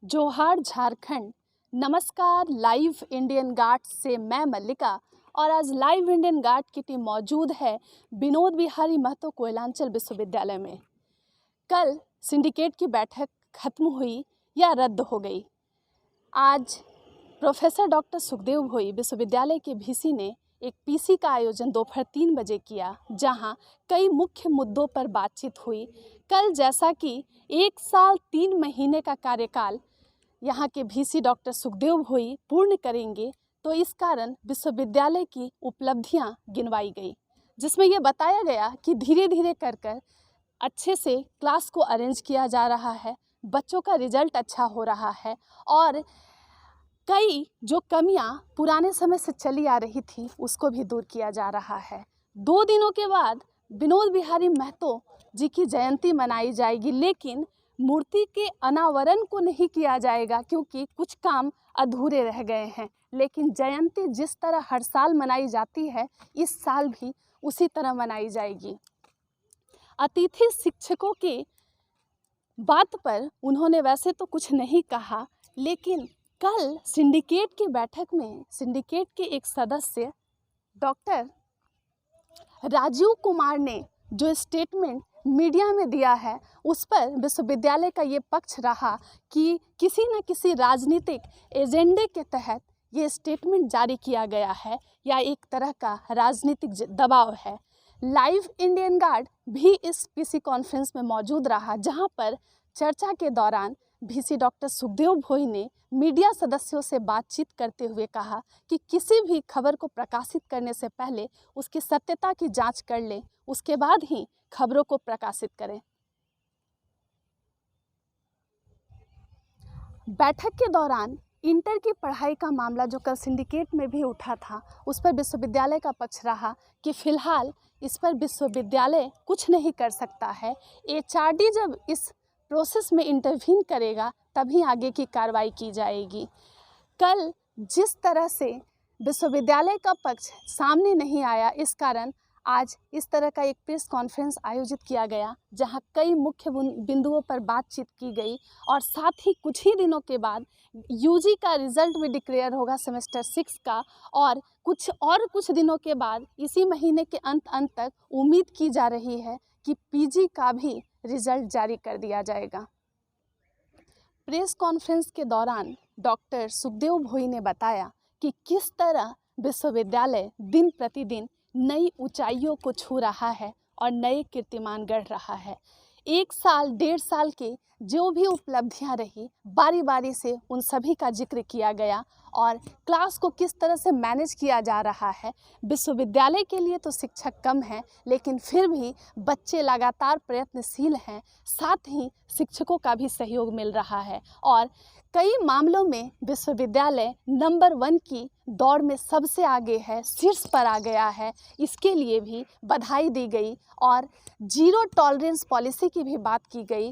जोहार झारखंड। नमस्कार, live Indian guard से मैं मल्लिका। और आज लाइव इंडियन गार्ड की टीम मौजूद है विनोद बिहारी महतो कोयलांचल विश्वविद्यालय में। कल सिंडिकेट की बैठक खत्म हुई या रद्द हो गई। आज प्रोफेसर डॉक्टर सुखदेव भोई विश्वविद्यालय के वीसी ने एक पीसी का आयोजन दोपहर 3 बजे किया, जहां कई मुख्य मुद्दों पर बातचीत हुई। कल जैसा कि 1 साल 3 महीने का कार्यकाल यहाँ के वीसी डॉक्टर सुखदेव भोई पूर्ण करेंगे, तो इस कारण विश्वविद्यालय की उपलब्धियां गिनवाई गई, जिसमें यह बताया गया कि धीरे धीरे कर अच्छे से क्लास को अरेंज किया जा रहा है, बच्चों का रिजल्ट अच्छा हो रहा है और कई जो कमियां पुराने समय से चली आ रही थी उसको भी दूर किया जा रहा है। 2 दिनों के बाद विनोद बिहारी महतो जी की जयंती मनाई जाएगी, लेकिन मूर्ति के अनावरण को नहीं किया जाएगा क्योंकि कुछ काम अधूरे रह गए हैं। लेकिन जयंती जिस तरह हर साल मनाई जाती है, इस साल भी उसी तरह मनाई जाएगी। अतिथि शिक्षकों की बात पर उन्होंने वैसे तो कुछ नहीं कहा, लेकिन कल सिंडिकेट की बैठक में सिंडिकेट के एक सदस्य डॉक्टर राजीव कुमार ने जो स्टेटमेंट मीडिया में दिया है, उस पर विश्वविद्यालय का ये पक्ष रहा कि किसी न किसी राजनीतिक एजेंडे के तहत ये स्टेटमेंट जारी किया गया है या एक तरह का राजनीतिक दबाव है। लाइव इंडियन गार्ड भी इस पीसी कॉन्फ्रेंस में मौजूद रहा, जहां पर चर्चा के दौरान वीसी डॉक्टर सुखदेव भोई ने मीडिया सदस्यों से बातचीत करते हुए कहा कि किसी भी खबर को प्रकाशित करने से पहले उसकी सत्यता की जांच कर लें, उसके बाद ही खबरों को प्रकाशित करें। बैठक के दौरान इंटर की पढ़ाई का मामला जो कल सिंडिकेट में भी उठा था, उस पर विश्वविद्यालय का पक्ष रहा कि फिलहाल इस पर विश्वविद्यालय कुछ नहीं कर सकता है। एचआरडी जब इस प्रोसेस में इंटरवीन करेगा तभी आगे की कार्रवाई की जाएगी। कल जिस तरह से विश्वविद्यालय का पक्ष सामने नहीं आया, इस कारण आज इस तरह का एक प्रेस कॉन्फ्रेंस आयोजित किया गया, जहां कई मुख्य बिंदुओं पर बातचीत की गई और साथ ही कुछ ही दिनों के बाद यूजी का रिजल्ट भी डिक्लेयर होगा सेमेस्टर 6 का, और कुछ दिनों के बाद इसी महीने के अंत तक उम्मीद की जा रही है कि पीजी का भी रिजल्ट जारी कर दिया जाएगा। प्रेस कॉन्फ्रेंस के दौरान डॉक्टर सुखदेव भोई ने बताया कि किस तरह विश्वविद्यालय दिन प्रतिदिन नई ऊंचाइयों को छू रहा है और नए कीर्तिमान गढ़ रहा है। 1 साल 1.5 साल की जो भी उपलब्धियां रही, बारी बारी से उन सभी का जिक्र किया गया और क्लास को किस तरह से मैनेज किया जा रहा है। विश्वविद्यालय के लिए तो शिक्षक कम हैं, लेकिन फिर भी बच्चे लगातार प्रयत्नशील हैं, साथ ही शिक्षकों का भी सहयोग मिल रहा है और कई मामलों में विश्वविद्यालय नंबर 1 की दौड़ में सबसे आगे है, शीर्ष पर आ गया है। इसके लिए भी बधाई दी गई और जीरो टॉलरेंस पॉलिसी की भी बात की गई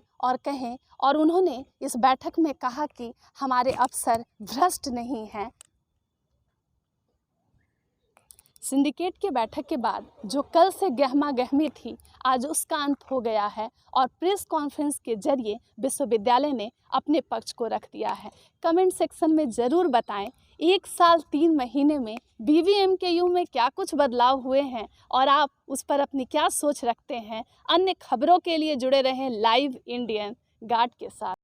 और उन्होंने इस बैठक में कहा कि हमारे अफसर भ्रष्ट नहीं हैं। सिंडिकेट की बैठक के बाद जो कल से गहमा गहमी थी, आज उसका अंत हो गया है और प्रेस कॉन्फ्रेंस के जरिए विश्वविद्यालय ने अपने पक्ष को रख दिया है। कमेंट सेक्शन में ज़रूर बताएं 1 साल 3 महीने में BVMKU में क्या कुछ बदलाव हुए हैं और आप उस पर अपनी क्या सोच रखते हैं। अन्य खबरों के लिए जुड़े रहें लाइव इंडियन गार्ड के साथ।